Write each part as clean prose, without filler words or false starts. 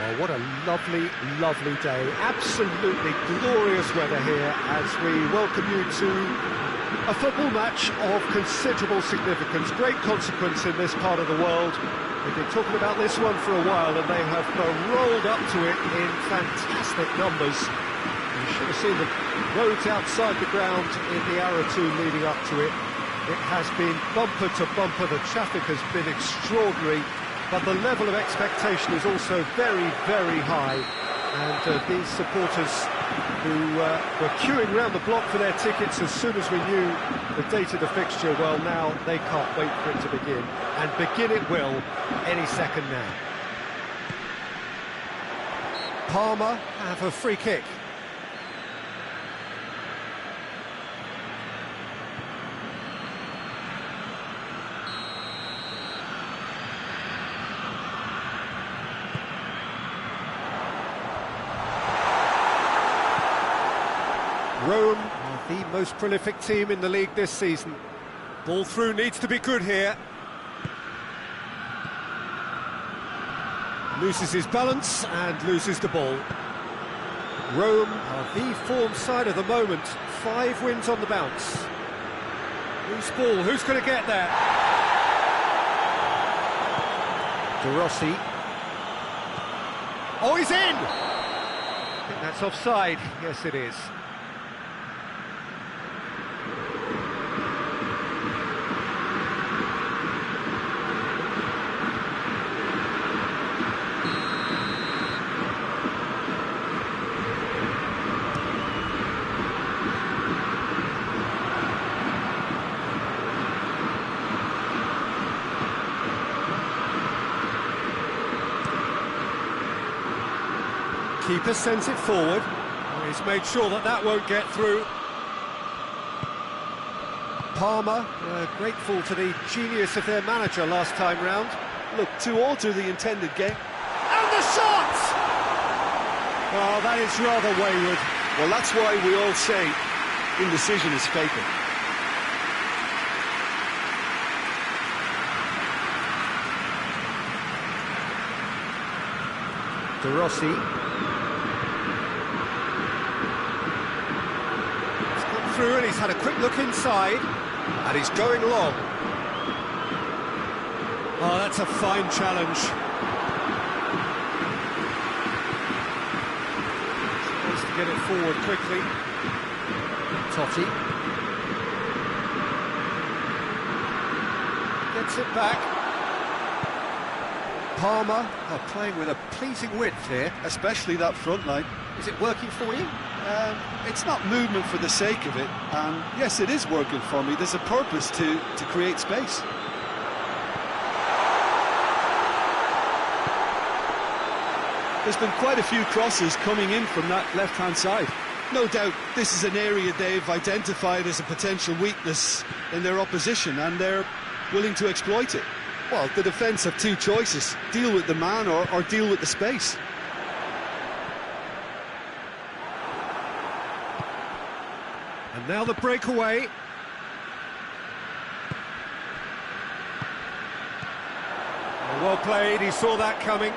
Well, what a lovely, lovely day. Absolutely glorious weather here as we welcome you to a football match of considerable significance, great consequence in this part of the world. We've been talking about this one for a while and they have rolled up to it in fantastic numbers. You should have seen the roads outside the ground in the hour or two leading up to it. It has been bumper to bumper, the traffic has been extraordinary, but the level of expectation is also very, very high. And these supporters who were queuing round the block for their tickets as soon as we knew the date of the fixture, well, now they can't wait for it to begin. And begin it will any second now. Parma have a free kick. Rome are the most prolific team in the league this season. Ball through needs to be good here. Loses his balance and loses the ball. Rome are the form side of the moment. 5 wins on the bounce. Loose ball, who's going to get there? De Rossi. Oh, he's in! I think that's offside. Yes, it is. Keeper sends it forward. He's made sure that that won't get through. Parma grateful to the genius of their manager last time round. Look, to alter the intended game. And the shot! Oh, that is rather wayward. Well, that's why we all say indecision is fatal. De Rossi. Through and he's had a quick look inside and he's going long. Oh, that's a fine challenge. Supposed to get it forward quickly. Totti gets it back. Parma are playing with a pleasing width here. Especially that front line. Is it working for you? It's not movement for the sake of it, and yes, it is working for me. There's a purpose to create space. There's been quite a few crosses coming in from that left-hand side. No doubt this is an area they've identified as a potential weakness in their opposition, and they're willing to exploit it. Well, the defence have 2 choices: deal with the man or deal with the space. And now the breakaway. Well played, he saw that coming.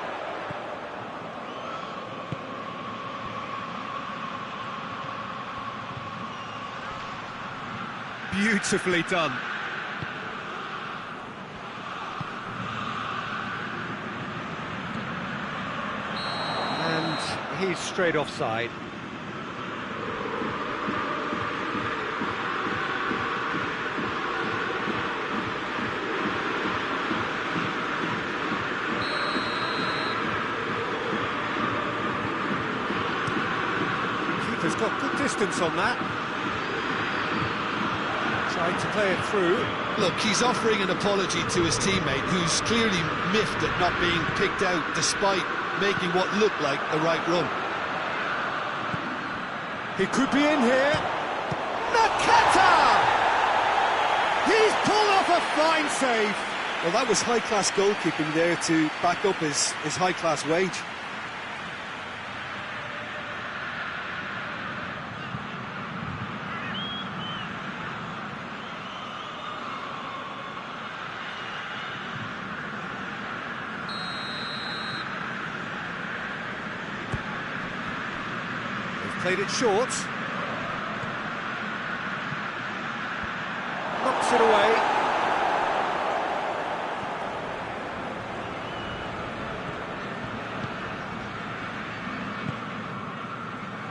Beautifully done. And he's straight offside. Keeper's got good distance on that. Trying to play it through. Look, he's offering an apology to his teammate, who's clearly miffed at not being picked out despite making what looked like the right run. He could be in here. Nakata! He's pulled off a fine save. Well, that was high-class goalkeeping there to back up his high-class wage. Played it short. Knocks it away.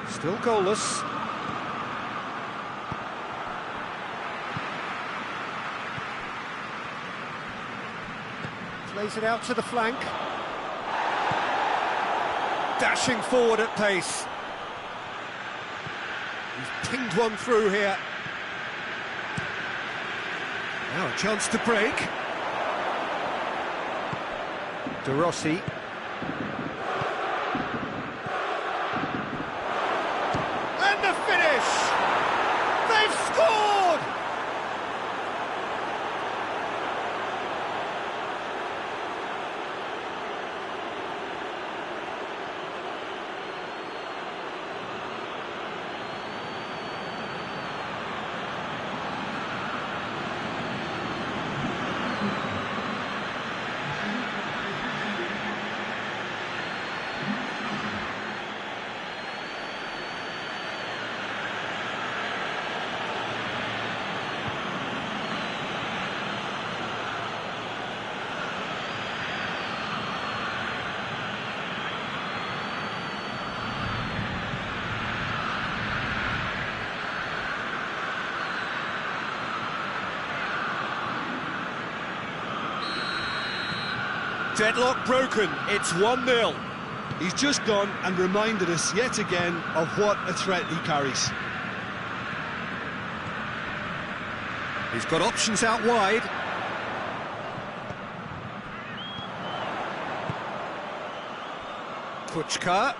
Still goalless. Plays it out to the flank. Dashing forward at pace. He's pinged one through here. Now a chance to break. De Rossi. And the finish! They've scored! Deadlock broken, it's 1-0. He's just gone and reminded us yet again of what a threat he carries. He's got options out wide. Kuchka.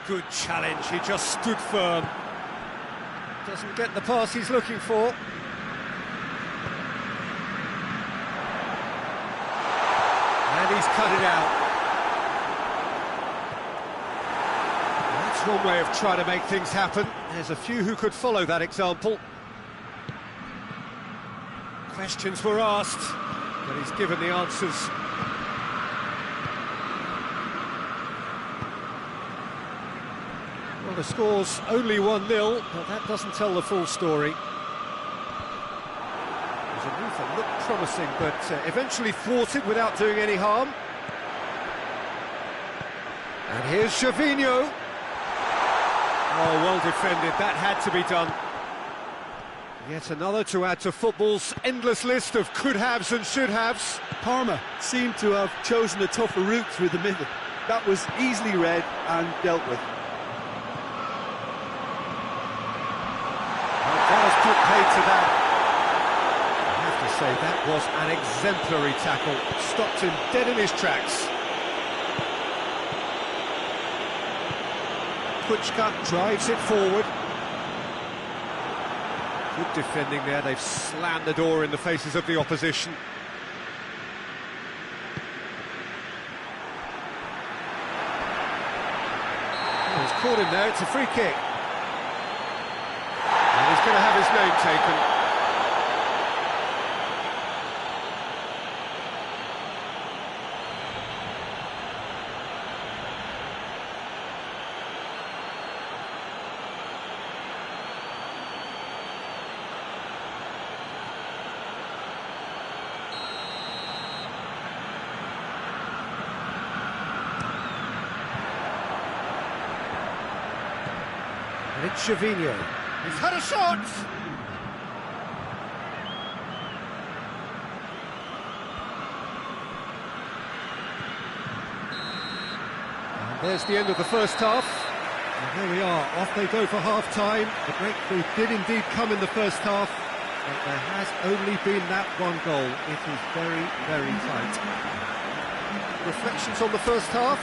Good challenge, he just stood firm. Doesn't get the pass he's looking for. And he's cut it out. That's one way of trying to make things happen. There's a few who could follow that example. Questions were asked, but he's given the answers. Well, the score's only 1-0, but that doesn't tell the full story. It looked promising, but eventually thwarted without doing any harm. And here's Gervinho. Oh, well defended, that had to be done. Yet another to add to football's endless list of could-haves and should-haves. Parma seemed to have chosen a tougher route through the middle. That was easily read and dealt with. Well, that was put paid to that. Say that was an exemplary tackle, stopped him dead in his tracks. Kuchka drives it forward. Good defending there, they've slammed the door in the faces of the opposition. Oh, he's caught him there, it's a free kick. And he's going to have his name taken. And it's Gervinho. He's had a shot! And there's the end of the first half. And there we are, off they go for half-time. The breakthrough did indeed come in the first half, but there has only been that one goal. It is very, very tight. Reflections on the first half?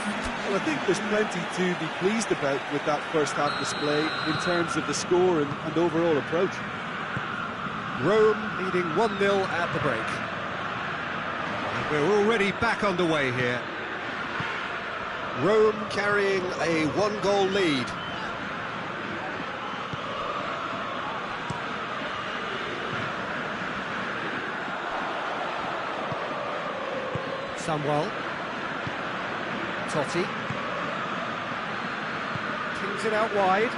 Well, I think there's plenty to be pleased about with that first half display in terms of the score and overall approach. Rome leading 1-0 at the break. And we're already back underway here. Rome carrying a one-goal lead. Samuel. Totti. Kings it out wide.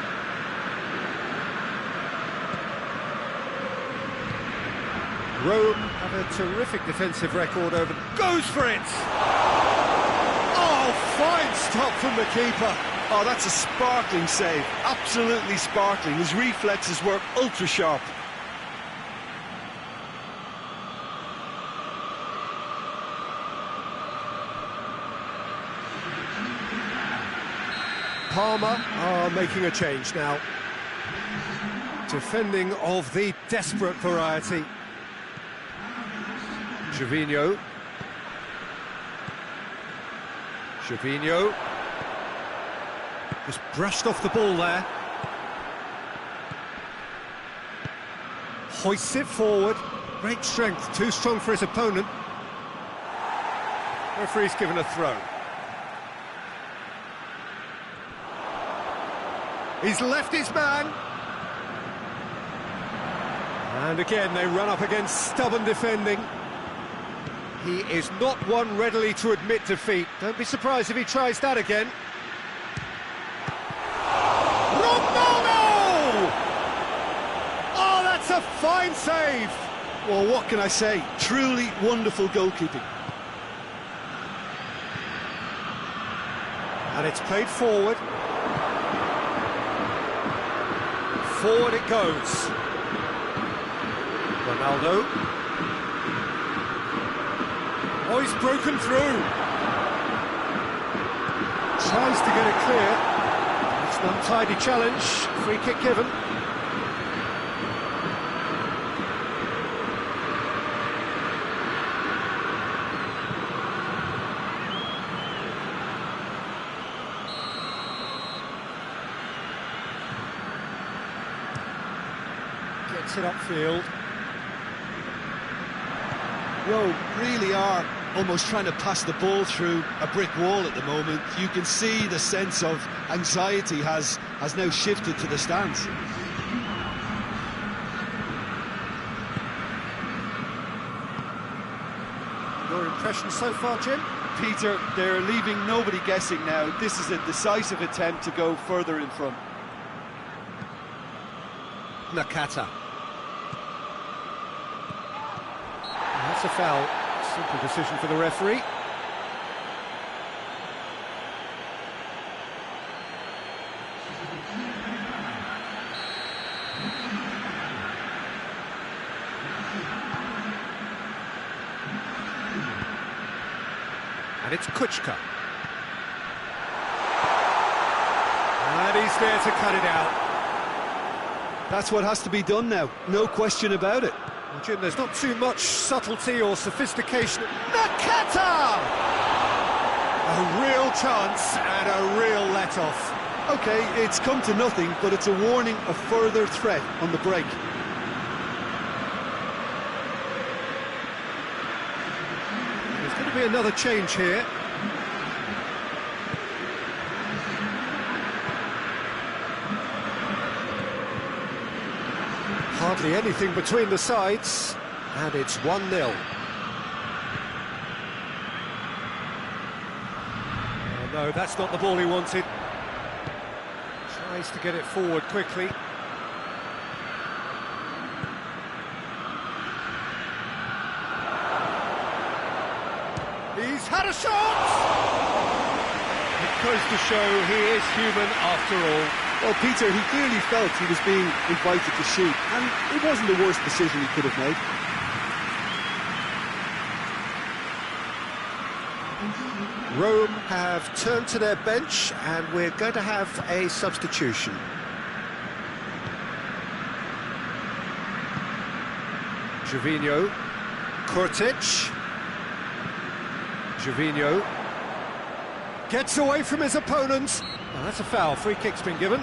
Rome have a terrific defensive record over... Goes for it! Oh, fine stop from the keeper. Oh, that's a sparkling save. Absolutely sparkling. His reflexes were ultra-sharp. Parma are making a change now. Defending of the desperate variety. Gervinho. Just brushed off the ball there. Hoists it forward. Great strength, too strong for his opponent. Referee's given a throw. He's left his man. And again, they run up against stubborn defending. He is not one readily to admit defeat. Don't be surprised if he tries that again. Ronaldo! Oh, that's a fine save. Well, what can I say? Truly wonderful goalkeeping. And it's played forward. Forward it goes. Ronaldo. Oh, he's broken through. Tries to get it clear. It's an untidy challenge. Free kick given. Gets it upfield. Rome really are almost trying to pass the ball through a brick wall at the moment. You can see the sense of anxiety has now shifted to the stands. Your impression so far, Jim? Peter, they're leaving nobody guessing now. This is a decisive attempt to go further in front. Nakata. That's a foul. Simple decision for the referee. And it's Kuchka. And he's there to cut it out. That's what has to be done now, no question about it. Well, Jim, there's not too much subtlety or sophistication. Nakata! A real chance and a real let-off. OK, it's come to nothing, but it's a warning of further threat on the break. There's going to be another change here. Hardly anything between the sides, and it's 1-0. Oh, no, that's not the ball he wanted. Tries to get it forward quickly. He's had a shot! It goes to show he is human after all. Well, Peter, he clearly felt he was being invited to shoot, and it wasn't the worst decision he could have made. Rome have turned to their bench, and we're going to have a substitution. Gervinho, Kurtic. Gervinho gets away from his opponent. Oh, that's a foul. Free kick's been given.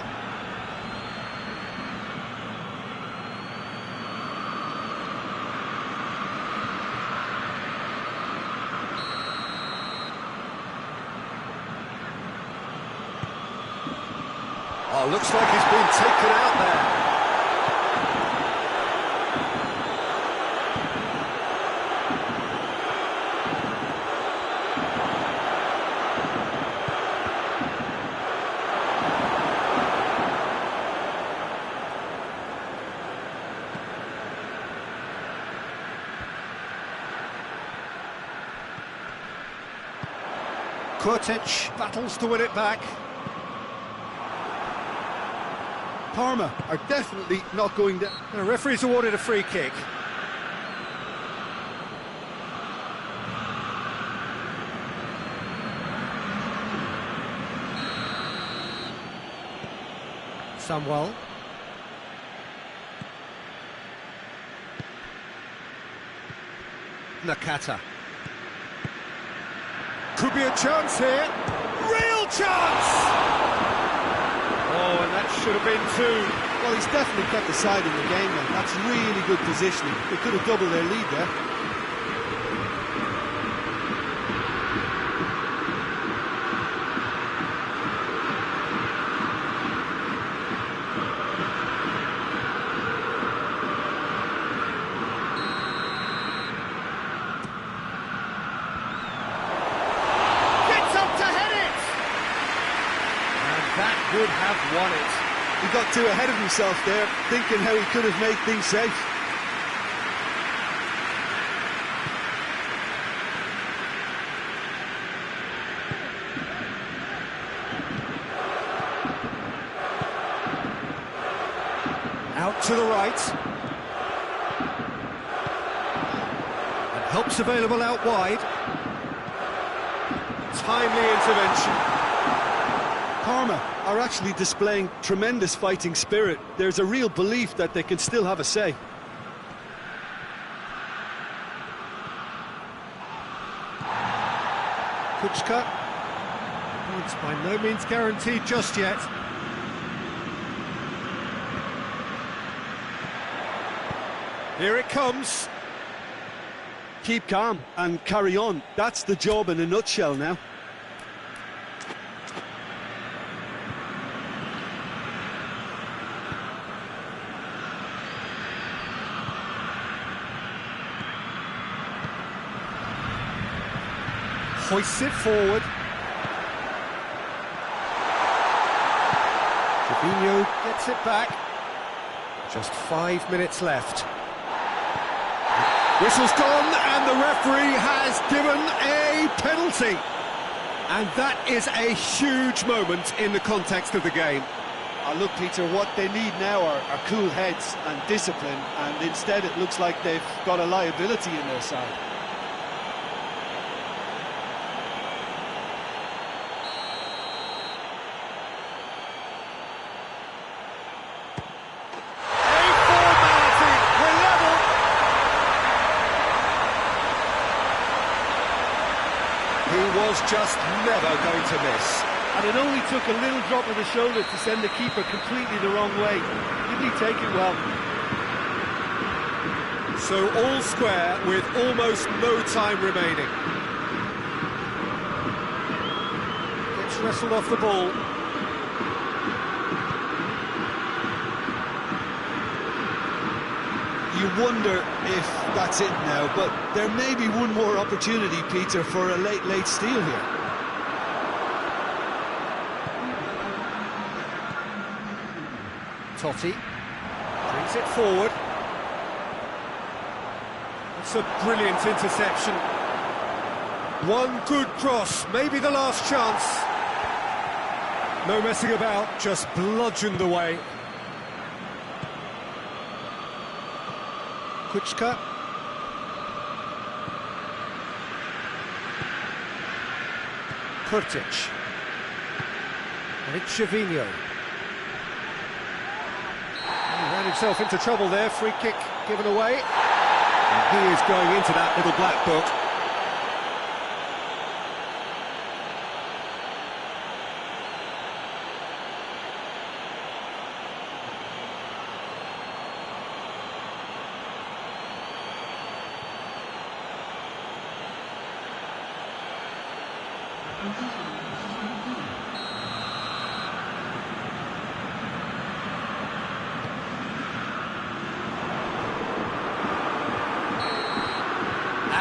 Oh, looks like he's been taken out there. Kurtic battles to win it back. Parma are definitely not going down. The referee's awarded a free kick. Samuel. Nakata. Could be a chance here. Real chance! Oh, and that should have been two. Well, he's definitely kept the side in the game now. That's really good positioning. They could have doubled their lead there. Would have won it. He got too ahead of himself there, thinking how he could have made things safe. Out to the right. And help's available out wide. Timely intervention. Parma are actually displaying tremendous fighting spirit. There's a real belief that they can still have a say. Kuchka. It's by no means guaranteed just yet. Here it comes. Keep calm and carry on. That's the job in a nutshell now. Hoists it forward. Fabinho gets it back. Just 5 minutes left. Whistle's gone and the referee has given a penalty. And that is a huge moment in the context of the game. Look, Peter, what they need now are cool heads and discipline, and instead it looks like they've got a liability in their side. Was just never going to miss. And it only took a little drop of the shoulder to send the keeper completely the wrong way. Didn't he take it well? So all square with almost no time remaining. Gets wrestled off the ball. You wonder if that's it now, but there may be one more opportunity, Peter, for a late steal here. Totti brings it forward. It's a brilliant interception. One good cross, maybe the last chance. No messing about, just bludgeoned away. Kuchka. Kurtic. And it's Fabinho. He ran himself into trouble there, free kick given away. And he is going into that little black book.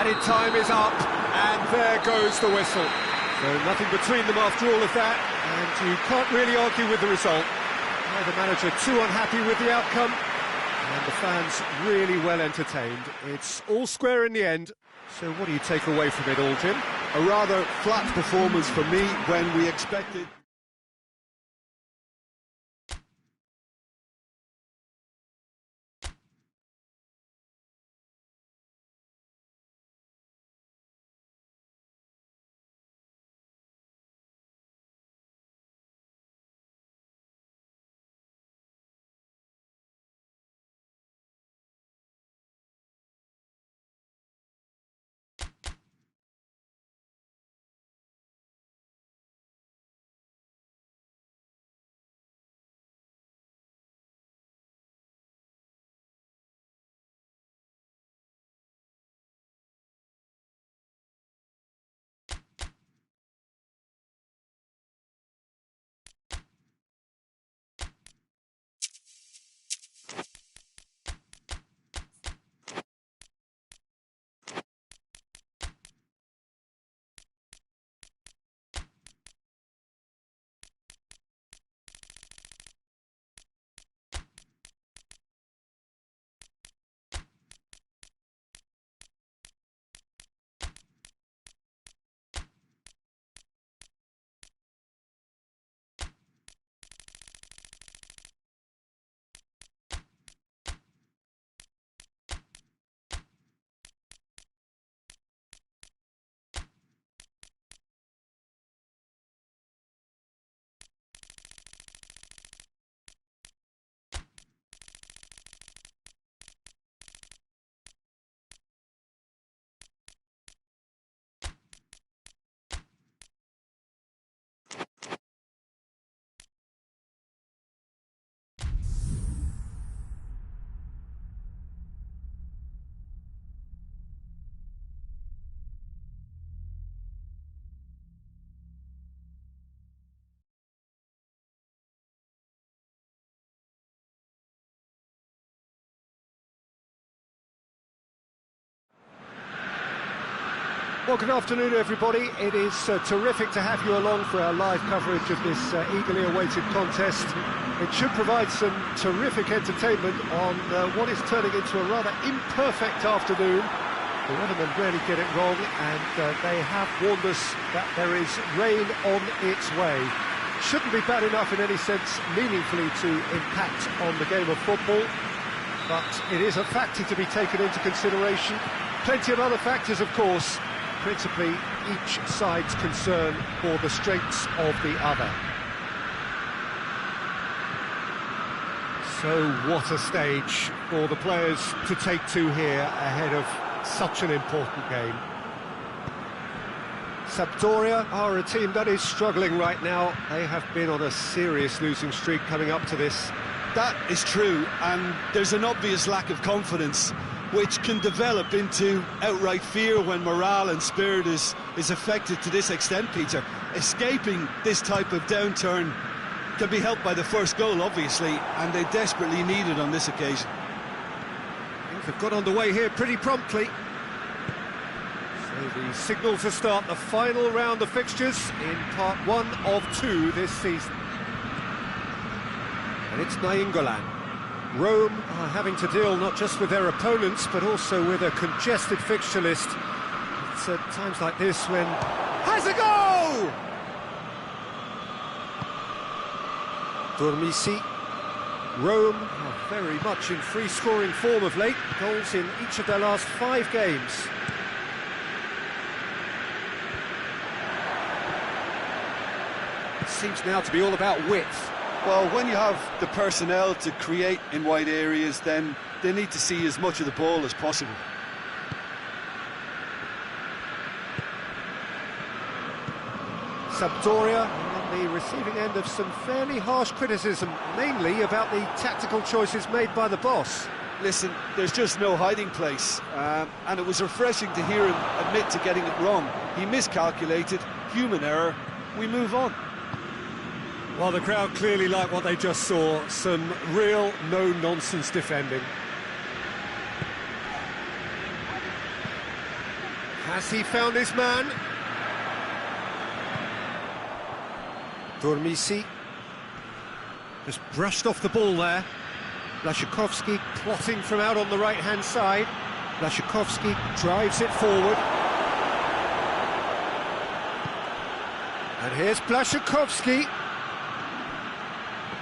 Added time is up, and there goes the whistle. So nothing between them after all of that, and you can't really argue with the result. The manager too unhappy with the outcome, And the fans really well entertained. It's all square in the end. So what do you take away from it all, Jim? A rather flat performance for me when we expected... Well, good afternoon, everybody. It is terrific to have you along for our live coverage of this eagerly awaited contest. It should provide some terrific entertainment on what is turning into a rather imperfect afternoon. The weathermen rarely get it wrong, and they have warned us that there is rain on its way. Shouldn't be bad enough in any sense meaningfully to impact on the game of football, but it is a factor to be taken into consideration. Plenty of other factors, of course. Principally each side's concern for the strengths of the other. So what a stage for the players to take to here ahead of such an important game. Sampdoria are a team that is struggling right now. They have been on a serious losing streak coming up to this. That is true, and there's an obvious lack of confidence, which can develop into outright fear when morale and spirit is affected to this extent, Peter. Escaping this type of downturn can be helped by the first goal, obviously, and they desperately need it on this occasion. Things have got underway here pretty promptly. So the signal to start the final round of fixtures in part 1 of 2 this season. And it's Nainggolan. Rome are having to deal not just with their opponents, but also with a congested fixture list. It's at times like this when... Has a goal! Dormisi. Rome are very much in free-scoring form of late. Goals in each of their last 5 games. It seems now to be all about width. Well, when you have the personnel to create in wide areas, then they need to see as much of the ball as possible. Sampdoria on the receiving end of some fairly harsh criticism, mainly about the tactical choices made by the boss. Listen, there's just no hiding place, and it was refreshing to hear him admit to getting it wrong. He miscalculated, human error, we move on. Well, the crowd clearly like what they just saw, some real no-nonsense defending. Has he found his man? Dormisi just brushed off the ball there. Blaszczykowski plotting from out on the right-hand side. Blaszczykowski drives it forward. And here's Blaszczykowski.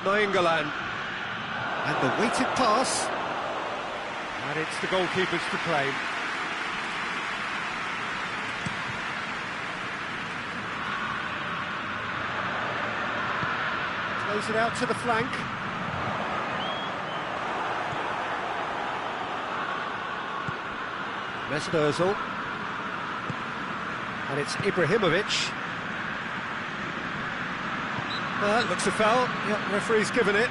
Nainggolan. And the weighted pass. And it's the goalkeepers to claim. Plays it out to the flank. Mesut Ozil. And it's Ibrahimovic. Looks a foul. Yep, referee's given it.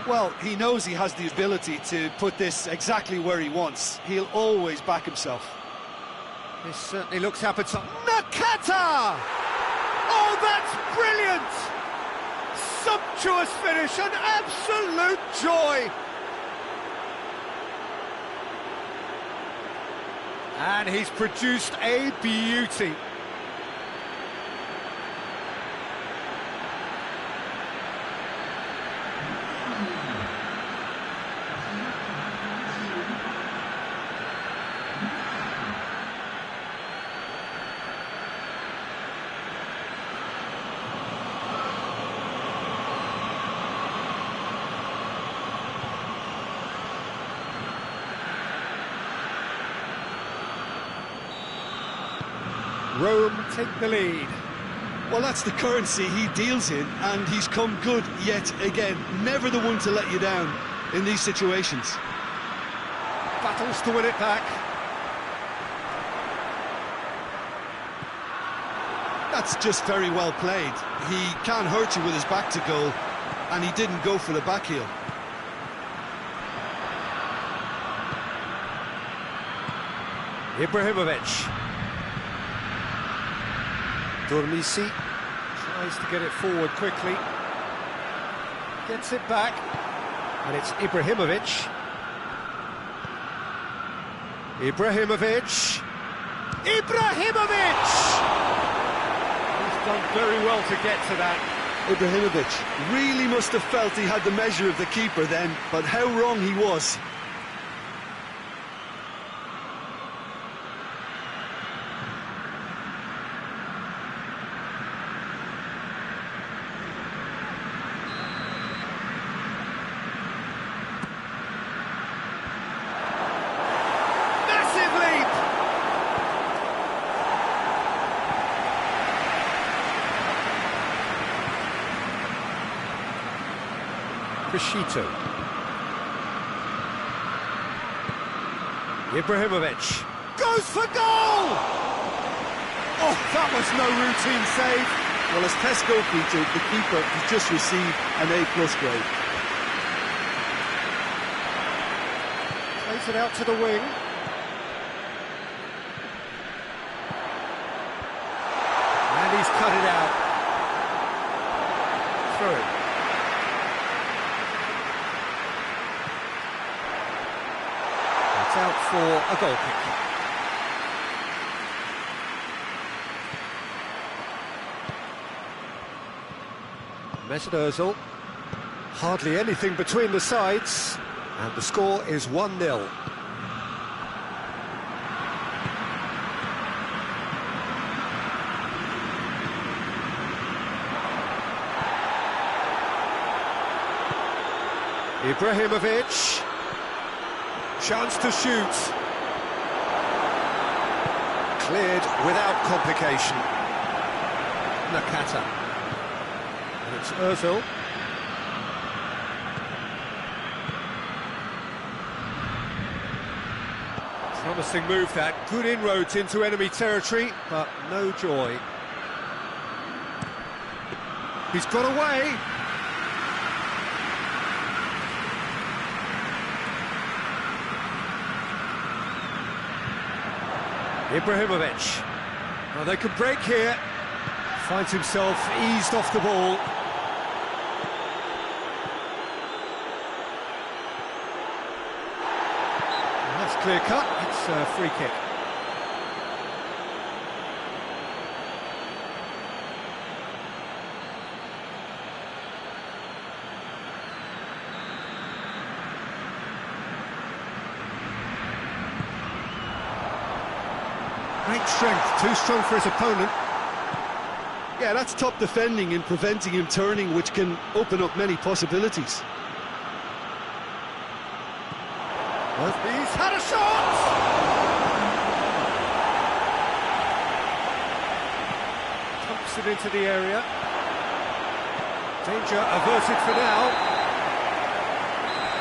Well, he knows he has the ability to put this exactly where he wants. He'll always back himself. This certainly looks appetizing. Nakata! Oh, that's brilliant! Sumptuous finish, an absolute joy! And he's produced a beauty. Rome take the lead. Well, that's the currency he deals in, and he's come good yet again. Never the one to let you down in these situations. Battles to win it back. That's just very well played. He can't hurt you with his back to goal, and he didn't go for the back heel. Ibrahimovic. Dormisi tries to get it forward quickly. Gets it back. And it's Ibrahimovic. Ibrahimovic! Ibrahimovic! He's done very well to get to that. Ibrahimovic really must have felt he had the measure of the keeper then, but how wrong he was. Crescito. Ibrahimovic goes for goal! Oh, that was no routine save. Well, as test goalkeeper, the keeper has just received an A+ grade. Plays it out to the wing. And he's cut it out. Through it. Out for a goal kick. Mesut Ozil. Hardly anything between the sides, and the score is 1-0. Ibrahimovic. Chance to shoot. Cleared without complication. Nakata. And it's Ozil. Promising move that. Good inroads into enemy territory, but no joy. He's got away. Ibrahimovic. Well, they could break here. Finds himself eased off the ball. That's clear cut, it's a free kick. Great strength, too strong for his opponent. Yeah, that's top defending and preventing him turning, which can open up many possibilities. He's had a shot! Pumps it into the area. Danger averted for now.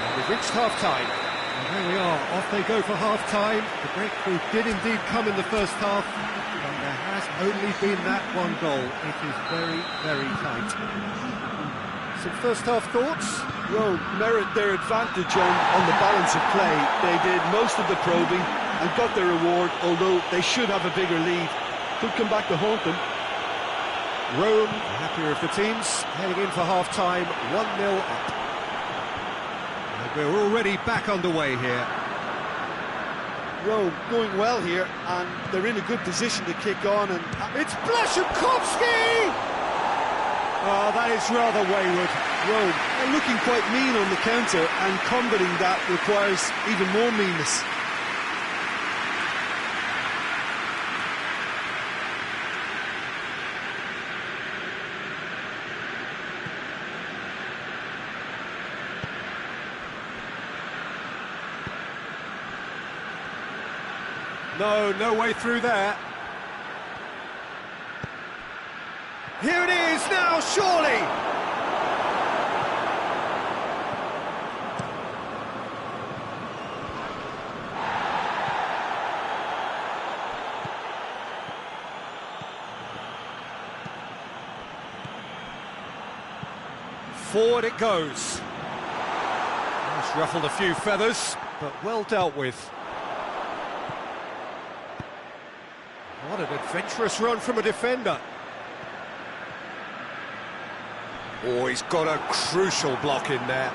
And we've reached half-time. And there we are, off they go for half-time. The breakthrough did indeed come in the first half, but there has only been that one goal. It is very, very tight. Some first-half thoughts? Rome merit their advantage on the balance of play. They did most of the probing and got their reward, although they should have a bigger lead. Could come back to haunt them. Rome, the happier of the teams, heading in for half-time, 1-0 up. And we're already back underway here. Rome going well here, and they're in a good position to kick on. And it's Blaszczykowski! Oh, that is rather wayward. Rome are looking quite mean on the counter, and combating that requires even more meanness. No way through there. Here it is now, surely! Forward it goes. It's ruffled a few feathers, but well dealt with. What an adventurous run from a defender. Oh, he's got a crucial block in there.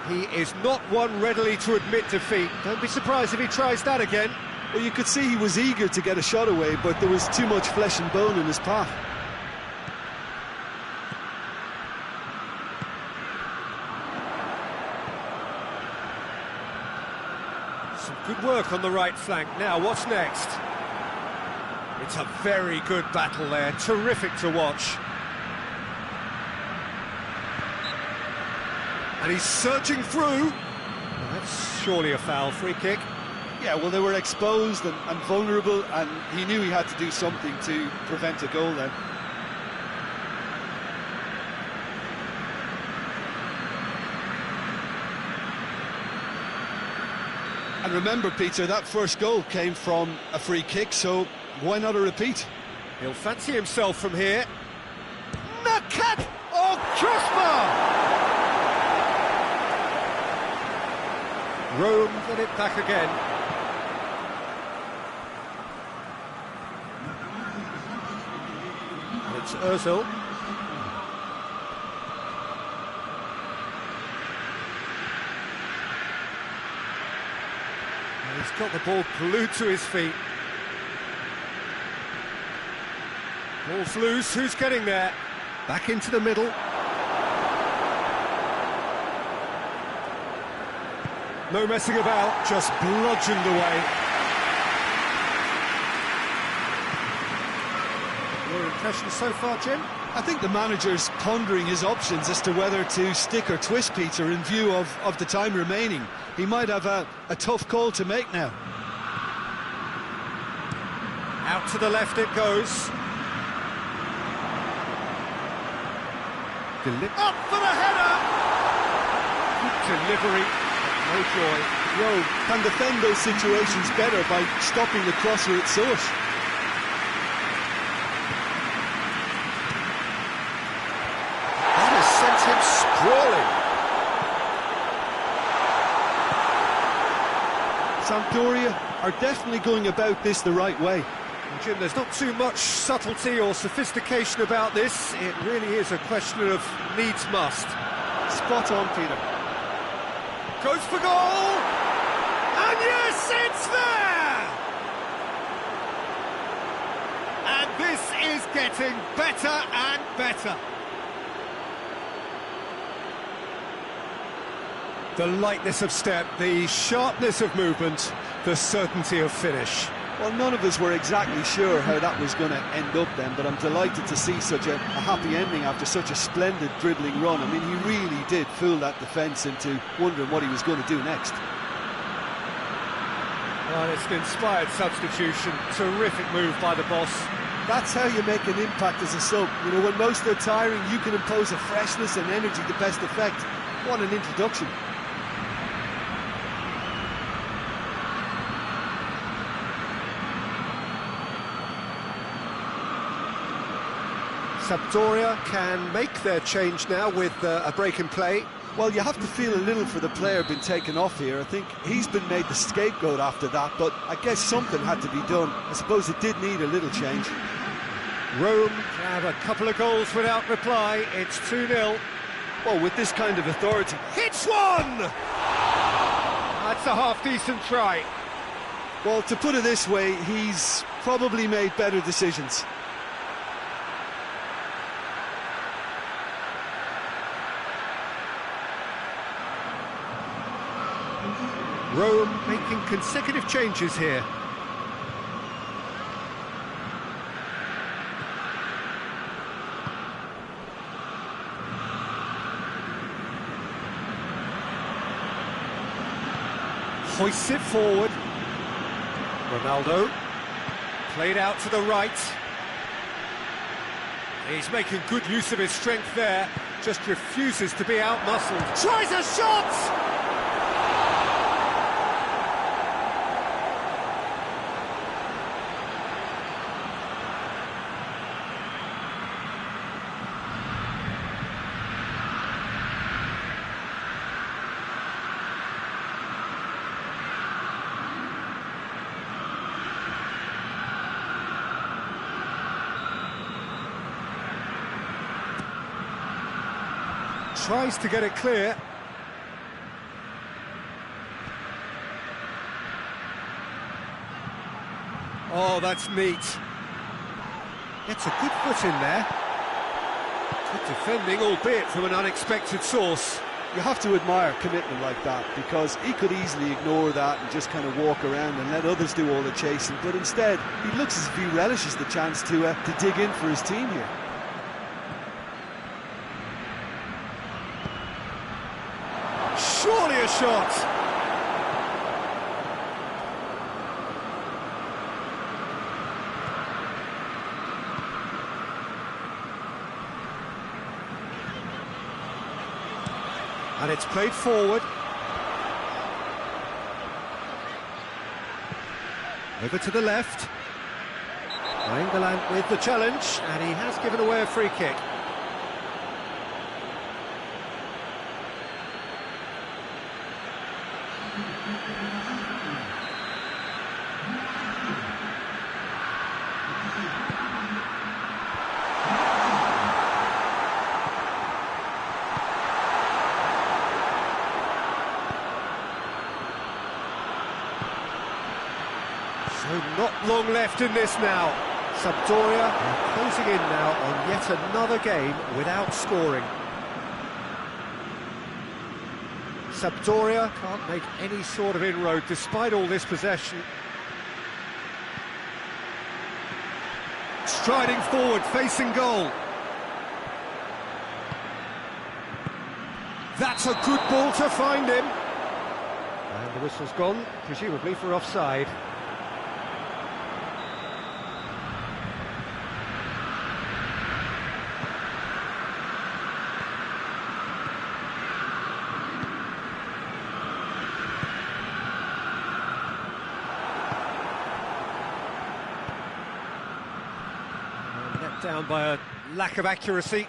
He is not one readily to admit defeat. Don't be surprised if he tries that again. Well, you could see he was eager to get a shot away, but there was too much flesh and bone in his path. Some good work on the right flank. Now, what's next? It's a very good battle there. Terrific to watch. And he's surging through. Well, that's surely a foul. Free kick. Yeah, well, they were exposed and vulnerable, and he knew he had to do something to prevent a goal then. And remember, Peter, that first goal came from a free kick, so why not a repeat? He'll fancy himself from here. Nakat! Oh, crossbar! Rome get it back again. And it's Ozil. And he's got the ball glued to his feet. Ball's loose, who's getting there? Back into the middle. No messing about, just bludgeoned away. Your impressions so far, Jim? I think the manager's pondering his options as to whether to stick or twist Peter in view of the time remaining. He might have a tough call to make now. Out to the left it goes. Up for the header! Good delivery. No joy. Rome can defend those situations better by stopping the crosser at source. That has sent him sprawling. Sampdoria are definitely going about this the right way. And Jim, there's not too much subtlety or sophistication about this. It really is a question of needs must. Spot on, Peter. Goes for goal! And getting better and better. The lightness of step, the sharpness of movement, the certainty of finish. Well, none of us were exactly sure how that was going to end up then, but I'm delighted to see such a happy ending after such a splendid dribbling run. I mean, he really did fool that defence into wondering what he was going to do next. Well, it's an inspired substitution, terrific move by the boss. That's how you make an impact as a sub. You know, when most are tiring, you can impose a freshness and energy to best effect. What an introduction. Sampdoria can make their change now with a break in play. Well, you have to feel a little for the player being taken off here. I think he's been made the scapegoat after that, but I guess something had to be done. I suppose it did need a little change. Rome have a couple of goals without reply. It's 2-0. Well, with this kind of authority... Hits one! That's a half-decent try. Well, to put it this way, he's probably made better decisions. Rome making consecutive changes here. Hoists it forward. Ronaldo. Played out to the right. He's making good use of his strength there. Just refuses to be out-muscled. Tries a shot! Tries to get it clear. Oh, that's neat. Gets a good foot in there. Good defending, albeit from an unexpected source. You have to admire commitment like that, because he could easily ignore that and just kind of walk around and let others do all the chasing, but instead he looks as if he relishes the chance to dig in for his team here. Surely a shot! And it's played forward. Over to the left. England with the challenge, and he has given away a free kick. So not long left in this now. Sampdoria are closing in now on yet another game without scoring. Sampdoria can't make any sort of inroad despite all this possession. Striding forward, facing goal. That's a good ball to find him. And the whistle's gone, presumably for offside. Let down by a lack of accuracy.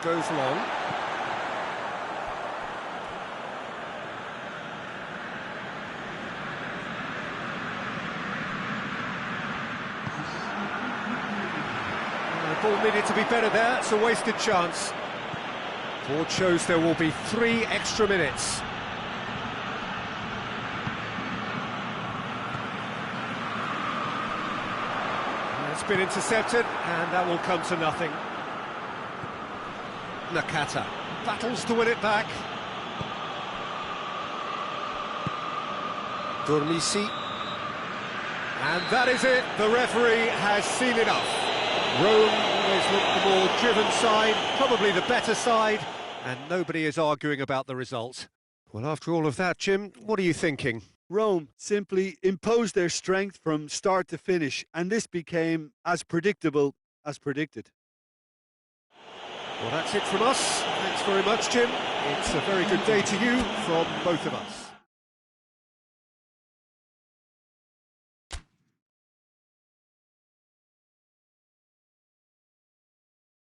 Goes long. The ball needed to be better there, it's a wasted chance. Board shows there will be 3 extra minutes. It's been intercepted, and that will come to nothing. Nakata battles to win it back. Dormisi. And that is it. The referee has seen enough. Rome always looked the more driven side, probably the better side, and nobody is arguing about the result. Well, after all of that, Jim, what are you thinking? Rome simply imposed their strength from start to finish, and this became as predictable as predicted. Well, that's it from us. Thanks very much, Jim. It's a very good day to you from both of us.